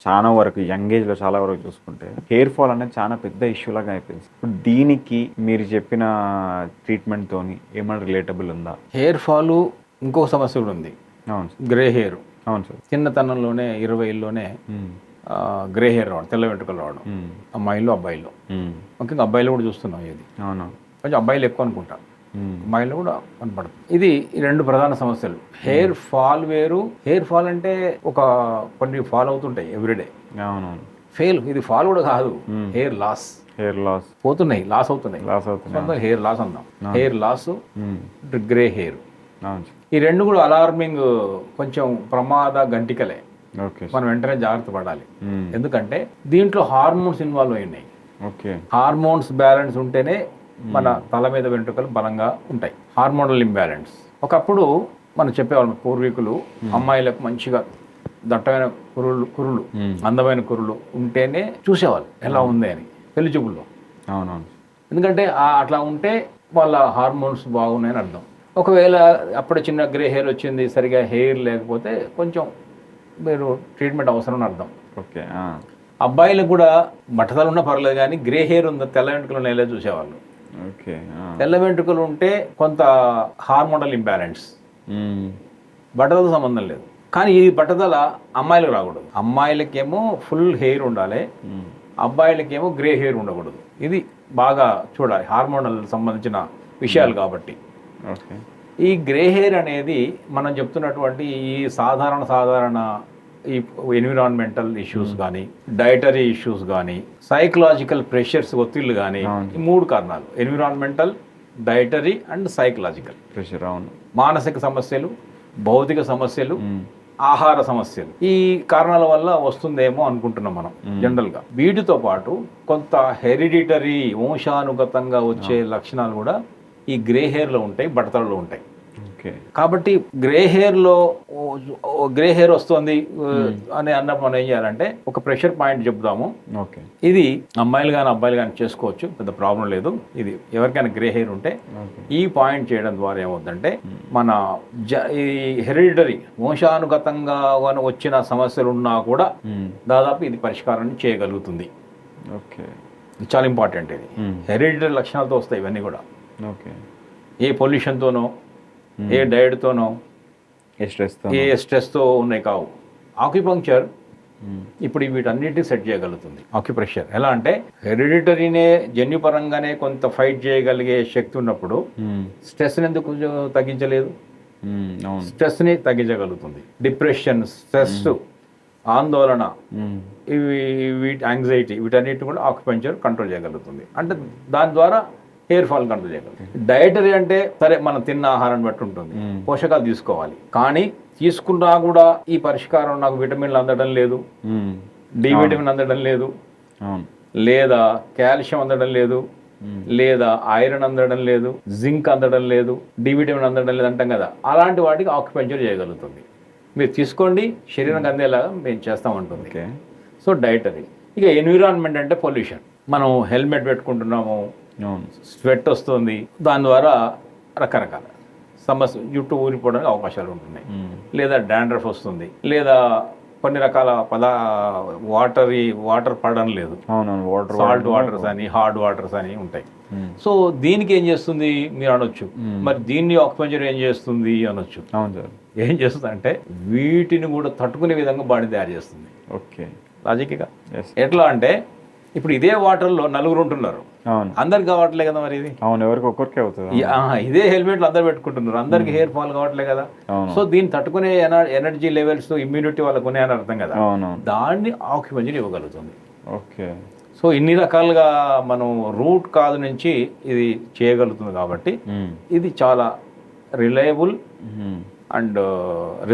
చాలా వరకు యంగ్ ఏజ్లో చాలా వరకు చూసుకుంటే హెయిర్ ఫాల్ అనేది చాలా పెద్ద ఇష్యూ లాగా అయిపోయింది. ఇప్పుడు దీనికి మీరు చెప్పిన ట్రీట్మెంట్తోని ఏమైనా రిలేటబుల్ ఉందా? హెయిర్ ఫాల్ ఇంకో సమస్య కూడా ఉంది. అవును సార్. Grey hair. అవును సార్. చిన్నతనంలోనే 20లోనే గ్రే హెయిర్ రావడం, తెల్ల వెంట్రుకలు రావడం, అమ్మాయిలు అబ్బాయిలు. ముఖ్యంగా అబ్బాయిలు కూడా చూస్తున్నాం. ఇది అవును కొంచెం అబ్బాయిలు ఎక్కువ అనుకుంటా, అమ్మాయిలు కూడా కనపడుతుంది. ఇది ఈ రెండు ప్రధాన సమస్యలు. హెయిర్ ఫాల్ వేరు. హెయిర్ ఫాల్ అంటే కొన్ని ఫాల్ అవుతుంటాయి ఎవ్రీడే. అవునవును. ఇది ఫాల్ కూడా కాదు, హెయిర్ లాస్. హెయిర్ లాస్ పోతున్నాయి, లాస్ అవుతున్నాయి. హెయిర్ లాస్ అందాం. Hair loss, grey hair. ఈ రెండు కూడా అలార్మింగ్, కొంచెం ప్రమాద గంటికలే. మనం వెంటనే జాగ్రత్త పడాలి. ఎందుకంటే దీంట్లో హార్మోన్స్ ఇన్వాల్వ్ అయినాయి. హార్మోన్స్ బ్యాలెన్స్ ఉంటేనే మన తల మీద వెంట్రుకలు బలంగా ఉంటాయి. Hormonal imbalance. ఒకప్పుడు మనం చెప్పేవాళ్ళం, పూర్వీకులు అమ్మాయిలకు మంచిగా దట్టమైన కురులు, అందమైన కురులు ఉంటేనే చూసేవాళ్ళు ఎలా ఉంది అని పెళ్లి చూపుల్లో. అవునవును. ఎందుకంటే అట్లా ఉంటే వాళ్ళ హార్మోన్స్ బాగున్నాయని అర్థం. ఒకవేళ అప్పుడే చిన్న గ్రే హెయిర్ వచ్చింది, సరిగా హెయిర్ లేకపోతే కొంచెం మీరు ట్రీట్మెంట్ అవసరం అని అర్థం. ఓకే. అబ్బాయిలకు కూడా బట్టతలు ఉన్నా పర్లేదు, కానీ గ్రే హెయిర్ ఉందా, తెల్ల వెంట్రుకలు నేలే చూసేవాళ్ళు. ఓకే. తెల్ల వెంట్రుకలు ఉంటే కొంత హార్మోనల్ ఇంబ్యాలెన్స్, బట్టతలతో సంబంధం లేదు. కానీ ఈ బట్టతల అమ్మాయిలకు రాకూడదు. అమ్మాయిలకేమో ఫుల్ హెయిర్ ఉండాలి, అబ్బాయిలకేమో గ్రే హెయిర్ ఉండకూడదు. ఇది బాగా చూడాలి, హార్మోనల్ సంబంధించిన విషయాలు కాబట్టి. ఈ గ్రే హెయిర్ అనేది మనం చెప్తున్నటువంటి ఈ సాధారణ ఈ ఎన్విరాన్మెంటల్ ఇష్యూస్ కానీ, డైటరీ ఇష్యూస్ కానీ, సైకలాజికల్ ప్రెషర్స్, ఒత్తిళ్ళు కానీ, ఈ మూడు కారణాలు: environmental, dietary and psychological pressure. అవును. మానసిక సమస్యలు, భౌతిక సమస్యలు, ఆహార సమస్యలు, ఈ కారణాల వల్ల వస్తుందేమో అనుకుంటున్నాం మనం జనరల్గా. వీటితో పాటు కొంత హెరిడిటరీ, వంశానుగతంగా వచ్చే లక్షణాలు కూడా ఈ గ్రే హెయిర్లో ఉంటాయి, బట్టతలలో ఉంటాయి. కాబట్టి గ్రే హెయిర్ వస్తుంది అని అన్నప్పుడు మనం ఏం చేయాలంటే ఒక ప్రెషర్ పాయింట్ చెప్తాము. ఇది అమ్మాయిలు కానీ అబ్బాయిలు కానీ చేసుకోవచ్చు, పెద్ద ప్రాబ్లం లేదు. ఇది ఎవరికైనా గ్రే హెయిర్ ఉంటే ఈ పాయింట్ చేయడం ద్వారా ఏమవుతుందంటే మన ఈ హెరిడిటరీ, వంశానుగతంగా వచ్చిన సమస్యలు ఉన్నా కూడా దాదాపు ఇది పరిష్కారాన్ని చేయగలుగుతుంది. చాలా ఇంపార్టెంట్. ఇది హెరిడిటరీ లక్షణాలతో వస్తాయి ఇవన్నీ కూడా. ఏ పొల్యూషన్తోనో, ఏ డైట్తోనో, ఏ స్ట్రెస్తో ఉన్నాయి కావు. ఆక్యుపంక్చర్ ఇప్పుడు వీటన్నిటిని సెట్ చేయగలుగుతుంది. ఆక్యుప్రెషర్ ఎలా అంటే హెరిడిటరీనే జన్యుపరంగానే కొంత ఫైట్ చేయగలిగే శక్తి ఉన్నప్పుడు స్ట్రెస్ని ఎందుకు తగ్గించలేదు? స్ట్రెస్ని తగ్గించగలుగుతుంది. డిప్రెషన్, స్ట్రెస్, ఆందోళన, యాంగ్జైటీ, వీటన్నిటిని కూడా ఆక్యుపంక్చర్ కంట్రోల్ చేయగలుగుతుంది. అంటే దాని ద్వారా హెయిర్ ఫాల్ కంట్రోల్ చేయగలుగుతుంది. డైటరీ అంటే సరే మనం తిన్న ఆహారాన్ని బట్టి ఉంటుంది, పోషకాలు తీసుకోవాలి. కానీ తీసుకున్నా కూడా ఈ పరిష్కారం నాకు విటమిన్లు అందడం లేదు, డి విటమిన్ అందడం లేదు, లేదా కాల్షియం అందడం లేదు, లేదా ఐరన్ అందడం లేదు, జింక్ అందడం లేదు, డి విటమిన్ అందడం లేదు అంటాం కదా. అలాంటి వాటికి ఆక్యుపంక్చర్ చేయగలుగుతుంది. మీరు తీసుకోండి, శరీరానికి అందేలాగా మేము చేస్తామంటుంది. So dietary. ఇక ఎన్విరాన్మెంట్ అంటే పొల్యూషన్. మనం హెల్మెట్ పెట్టుకుంటున్నాము, స్వెట్ వస్తుంది, దాని ద్వారా రకరకాల సమస్య, జుట్టు ఊరిపోవడానికి అవకాశాలు ఉంటున్నాయి, లేదా డాండ్రఫ్ వస్తుంది, లేదా కొన్ని రకాల వాటర్ పడడం లేదు, సాల్ట్ వాటర్స్ అని, హార్డ్ వాటర్స్ అని ఉంటాయి. సో దీనికి ఏం చేస్తుంది మీరు అనొచ్చు, మరి దీన్ని ఆక్యుపంక్చర్ ఏం చేస్తుంది అనొచ్చు. ఏం చేస్తుంది అంటే వీటిని కూడా తట్టుకునే విధంగా బాడీ తయారు చేస్తుంది. లాజిక్గా ఎట్లా అంటే ఇప్పుడు ఇదే వాటర్లో నలుగురు ఉంటున్నారు, అందరికి కావట్లే కదా మరి. ఇది ఎవరికి ఒక్కరికే అవుతుంది. ఇదే హెల్మెట్లు అందరు పెట్టుకుంటున్నారు, అందరికి హెయిర్ ఫాల్ కావట్లే కదా. సో దీన్ని తట్టుకునే ఎనర్జీ లెవెల్స్, ఇమ్యూనిటీ వాళ్ళకు ఉన్నాయని అర్థం కదా. దాన్ని ఆక్యుపంక్చర్ ఇవ్వగలుగుతుంది. సో ఇన్ని రకాలుగా మనం రూట్ కాజ్ నుంచి ఇది చేయగలుగుతుంది. కాబట్టి ఇది చాలా reliable and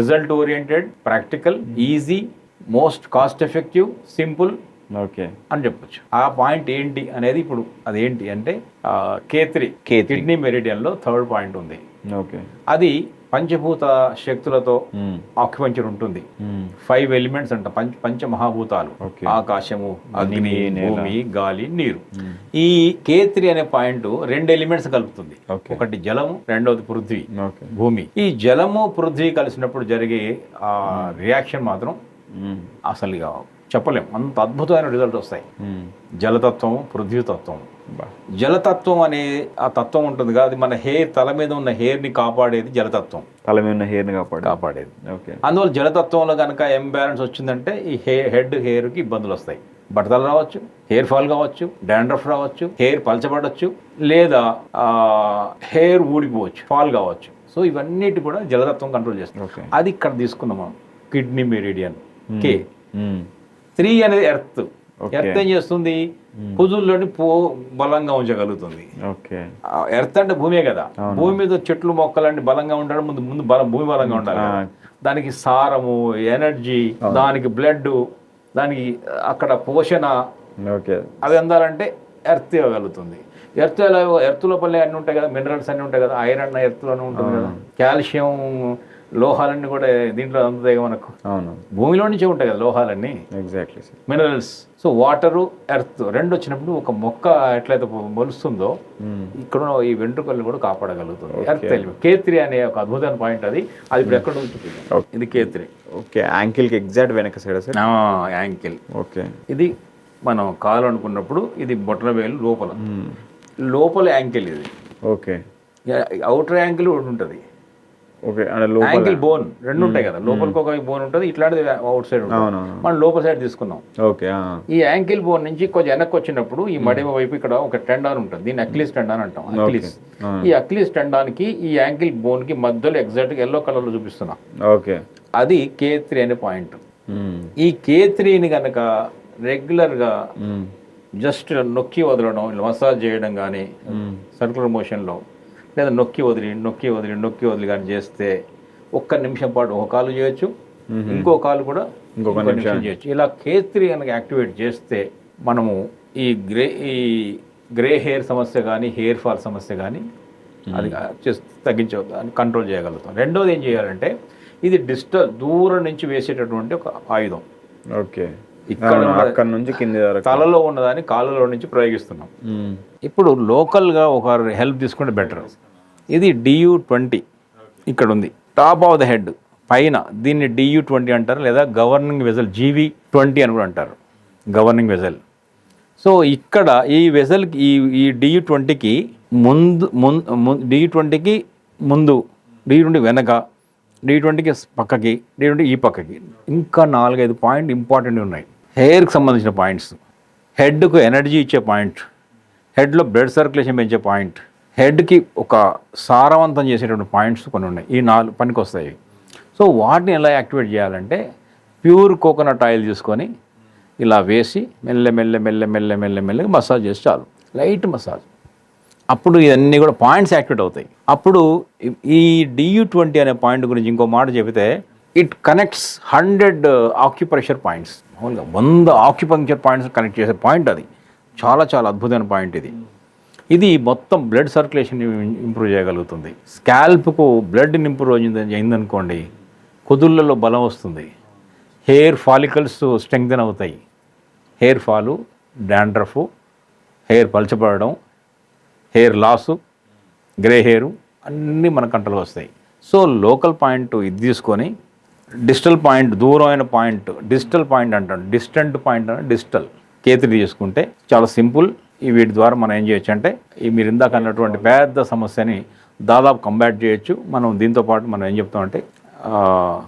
result oriented, practical, easy, most cost effective, simple అని చెప్పొచ్చు. ఆ పాయింట్ ఏంటి అనేది ఇప్పుడు అదేంటి అంటే K3 కిడ్నీ మెరిడియన్లో థర్డ్ పాయింట్ ఉంది. అది పంచభూత శక్తులతో ఆక్యుపంక్చర్ ఉంటుంది. 5 ఎలిమెంట్స్ అంట, పంచమహాభూతాలు: ఆకాశము, అగ్ని, భూమి, గాలి, నీరు. ఈ K3 అనే పాయింట్ 2 ఎలిమెంట్స్ కలుపుతుంది. ఒకటి జలము, రెండవది పృథ్వీ, భూమి. ఈ జలము, పృథ్వీ కలిసినప్పుడు జరిగే రియాక్షన్ మాత్రం అసలు ఇక చెప్పలేం, అంత అద్భుతమైన రిజల్ట్ వస్తాయి. జలతత్వం, పృథ్వీతత్వం. జలతత్వం అనే ఆ తత్వం ఉంటుంది కదా, అది మన హెయిర్, తల మీద ఉన్న హెయిర్ని కాపాడేది జలతత్వం. తల మీద ఉన్న హెయిర్ని కాపాడేది. ఓకే. అందువల్ల జలతత్వంలో కనుక ఇంబ్యాలెన్స్ వచ్చిందంటే ఈ హెయిర్కి ఇబ్బందులు వస్తాయి. బట్టతలు రావచ్చు, హెయిర్ ఫాల్ కావచ్చు, డాండ్రఫ్ రావచ్చు, హెయిర్ పలచబడవచ్చు, లేదా హెయిర్ ఊడిపోవచ్చు, ఫాల్ కావచ్చు. సో ఇవన్నిటి కూడా జలతత్వం కంట్రోల్ చేస్తుంది. అది ఇక్కడ తీసుకున్నాం మనం. కిడ్నీ మెరిడియన్ కే. 3 అనేది ఎర్త్. ఎర్త్ ఏం చేస్తుంది? కుదుల్లోని బలంగా ఉంచగలుగుతుంది. ఎర్త్ అంటే భూమే కదా, భూమి మీద చెట్లు మొక్కలన్నీ బలంగా ఉండడం ముందు భూమి బలంగా ఉండాలి. దానికి సారము, ఎనర్జీ, దానికి బ్లడ్, దానికి అక్కడ పోషణ, అవి అందాలంటే ఎర్త్ ఇవ్వగలుగుతుంది. ఎర్త్ లోపల అన్నీ ఉంటాయి కదా, మినరల్స్ అన్నీ ఉంటాయి కదా, ఐరన్ ఎర్త్లోనే ఉంటుంది కదా, కాల్షియం, లోహాలన్నీ కూడా దీంట్లో అందుతాయి మనకు. అవును, భూమిలో నుంచే ఉంటాయి కదా లోహాలన్నీ. Exactly minerals. So water, earth రెండు వచ్చినప్పుడు ఒక మొక్క ఎట్లయితే మొలుస్తుందో ఇక్కడ ఈ వెంట్రుకలను కూడా కాపాడగలుగుతుంది. ఎర్త్ ఎలిమెంట్ K3 అనే ఒక అద్భుతమైన పాయింట్. అది ఇప్పుడు ఎక్కడ ఉంటుంది? ఇది K3. ఓకే. యాంకిల్కి ఎగ్జాక్ట్ వెనక సైడ్ సార్? యాంకిల్. ఓకే. ఇది మనం కాలు అనుకున్నప్పుడు ఇది బొట్టన వేలు లోపల యాంకిల్ ఇది. ఓకే. అవుటర్ యాంకిల్ ఒకటి ఉంటుంది. ఓకే. యాంకిల్ బోన్ రెండు ఉంటాయి కదా, లోపలికి ఒక బోన్ ఉంటుంది, ఇట్లాంటిది అవుట్ సైడ్ ఉంటుంది. మనం లోపల సైడ్ తీసుకున్నాం. ఓకే. ఈ యాంకిల్ బోన్ నుంచి కొంచెం వెనక్కి వచ్చినప్పుడు ఈ మడిమ వైపు ఇక్కడ ఒక టెండాన్ ఉంటుంది, దీన్ని అక్లీస్ టెండాన్ అంటాం. అక్లీస్. ఈ అక్లీస్ టెండాన్కి ఈ యాంకిల్ బోన్ కి మధ్యలో ఎగ్జాక్ట్గా ఎల్లో కలర్ లో చూపిస్తున్నాం. ఓకే. అది K3 అనే పాయింట్. ఈ K3ని కనుక రెగ్యులర్గా జస్ట్ నొక్కి వదలడం, మసాజ్ చేయడం కానీ సర్కులర్ మోషన్లో, లేదా నొక్కి వదిలి కానీ చేస్తే 1 నిమిషం పాటు ఒక కాలు చేయొచ్చు, ఇంకో కాలు కూడా ఇంకొక నిమిషం చేయొచ్చు. ఇలా K3 కనుక యాక్టివేట్ చేస్తే మనము ఈ గ్రే హెయిర్ సమస్య కానీ, హెయిర్ ఫాల్ సమస్య కానీ అది కంట్రోల్ చేయగలుగుతాం. రెండోది ఏం చేయాలంటే, ఇది డిజిటల్ దూరం నుంచి వేసేటటువంటి ఒక ఆయుధం. ఓకే. ఇక్కడ నుంచి కింద తలలో ఉన్నదాన్ని కాళ్ళలో నుంచి ప్రయోగిస్తున్నాం. ఇప్పుడు లోకల్గా ఒక హెల్ప్ తీసుకుంటే బెటర్. ఇది DU20 ఇక్కడ ఉంది, టాప్ ఆఫ్ ద హెడ్ పైన. దీన్ని DU20 అంటారు, లేదా గవర్నింగ్ వెజల్, GV20 అని కూడా అంటారు, గవర్నింగ్ వెజల్. సో ఇక్కడ ఈ వెజల్కి ఈ DU20కి DU20కి ముందు, DU20 వెనక, D20కి పక్కకి, D20 ఈ పక్కకి, ఇంకా 4-5 పాయింట్ ఇంపార్టెంట్ ఉన్నాయి. హెయిర్కి సంబంధించిన పాయింట్స్, హెడ్కు ఎనర్జీ ఇచ్చే పాయింట్, హెడ్లో బ్లడ్ సర్క్యులేషన్ పెంచే పాయింట్, హెడ్కి ఒక సారవంతం చేసేటువంటి పాయింట్స్ కొన్ని ఉన్నాయి. ఈ 4 పనికి వస్తాయి. సో వాటిని ఎలా యాక్టివేట్ చేయాలంటే, ప్యూర్ కోకోనట్ ఆయిల్ తీసుకొని ఇలా వేసి మెల్లగా మసాజ్ చేసి చాలు, లైట్ మసాజ్. అప్పుడు ఇవన్నీ కూడా పాయింట్స్ యాక్టివేట్ అవుతాయి. అప్పుడు ఈ DU20 అనే పాయింట్ గురించి ఇంకో మాట చెబితే, ఇట్ కనెక్ట్స్ 100 ఆక్యుప్రెషర్ పాయింట్స్. మామూలుగా 100 ఆక్యుపంక్చర్ పాయింట్స్ కనెక్ట్ చేసే పాయింట్. అది చాలా అద్భుతమైన పాయింట్. ఇది మొత్తం బ్లడ్ సర్క్యులేషన్ ఇంప్రూవ్ చేయగలుగుతుంది. స్కాల్ప్కు బ్లడ్ ఇంప్రూవ్ అయిందనుకోండి, కుదుళ్ళలో బలం వస్తుంది, హెయిర్ ఫాలికల్స్ స్ట్రెంగ్తెన్ అవుతాయి, హెయిర్ ఫాలు, డాండ్రఫ్, హెయిర్ పలచబడడం, హెయిర్ లాసు, గ్రే హెయిర్ అన్నీ మన కంట్రోల్ వస్తాయి. సో లోకల్ పాయింట్ ఇది తీసుకొని, డిజిటల్ పాయింట్, దూరమైన పాయింట్ డిజిటల్ పాయింట్ అంటాం, డిస్టెంట్ పాయింట్ అంటే డిజిటల్ K3 తీసుకుంటే చాలా సింపుల్. వీటి ద్వారా మనం ఏం చేయొచ్చు అంటే, మీరు ఇందాక అన్నటువంటి పెద్ద సమస్యని దాదాపు కంబాట్ చేయొచ్చు. మనం దీంతో పాటు మనం ఏం చెప్తామంటే,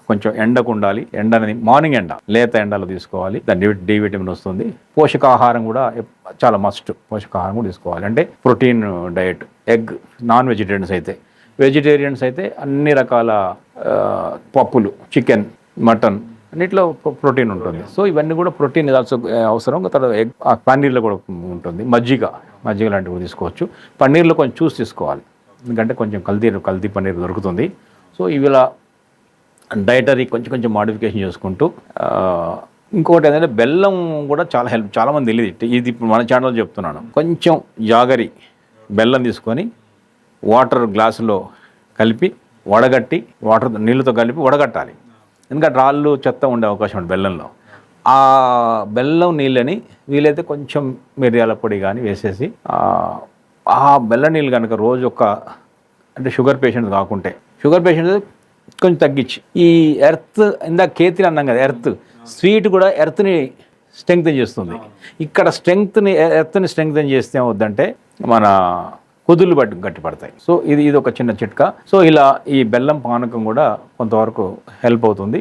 కొంచెం ఎండకు ఉండాలి. ఎండ అనేది మార్నింగ్ ఎండ, లేత ఎండలో తీసుకోవాలి, దాని D విటమిన్ వస్తుంది. పోషకాహారం కూడా చాలా మస్ట్, పోషకాహారం కూడా తీసుకోవాలి. అంటే protein diet, egg, non vegetarians అయితే, వెజిటేరియన్స్ అయితే అన్ని రకాల పప్పులు, చికెన్, మటన్ అన్నిట్లో ప్రోటీన్ ఉంటుంది. సో ఇవన్నీ కూడా ప్రోటీన్ అవసరం. తర్వాత ఎగ్, పన్నీర్లో కూడా ఉంటుంది, మజ్జిగ లాంటివి కూడా తీసుకోవచ్చు. పన్నీర్లో కొంచెం చూసి తీసుకోవాలి, ఎందుకంటే కొంచెం కల్తీ పన్నీర్ దొరుకుతుంది. సో ఇవిలా డైటరీ కొంచెం మాడిఫికేషన్ చేసుకుంటూ, ఇంకొకటి ఏంటంటే బెల్లం కూడా చాలా హెల్ప్. చాలామంది తెలియదు, ఇది ఇప్పుడు మన ఛానల్లో చెప్తున్నాను. కొంచెం జాగరి బెల్లం తీసుకొని వాటర్ గ్లాసులో కలిపి వడగట్టి, నీళ్ళతో కలిపి వడగట్టాలి. ఎందుకంటే రాళ్ళు, చెత్త ఉండే అవకాశం ఉంది బెల్లంలో. ఆ బెల్లం నీళ్ళని వీలైతే కొంచెం మిరియాల పొడి కానీ వేసేసి, ఆ బెల్లం నీళ్ళు కనుక రోజు అంటే షుగర్ పేషెంట్ కాకుంటే, షుగర్ పేషెంట్ కొంచెం తగ్గించి, ఈ ఎర్త్ ఇందాక K3 అన్నాం కదా, ఎర్త్ స్వీట్ కూడా ఎర్త్ని స్ట్రెంగ్తన్ చేస్తుంది. ఇక్కడ ఎర్త్ని స్ట్రెంగ్తన్ చేస్తే ఏమవుద్దంటే మన కుదుళ్ళు గట్టి పడతాయి. సో ఇది ఒక చిన్న చిట్కా. సో ఇలా ఈ బెల్లం పానకం కూడా కొంతవరకు హెల్ప్ అవుతుంది.